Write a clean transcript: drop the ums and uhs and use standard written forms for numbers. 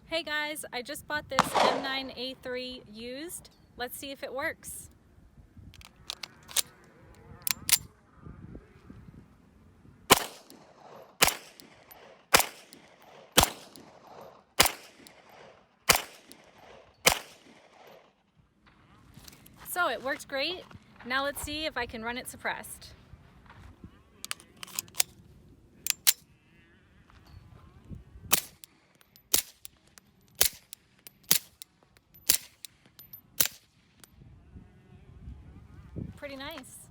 Hey guys, I just bought this M9A3 used. Let's see if it works. So it worked great. Now let's see if I can run it suppressed. Pretty nice.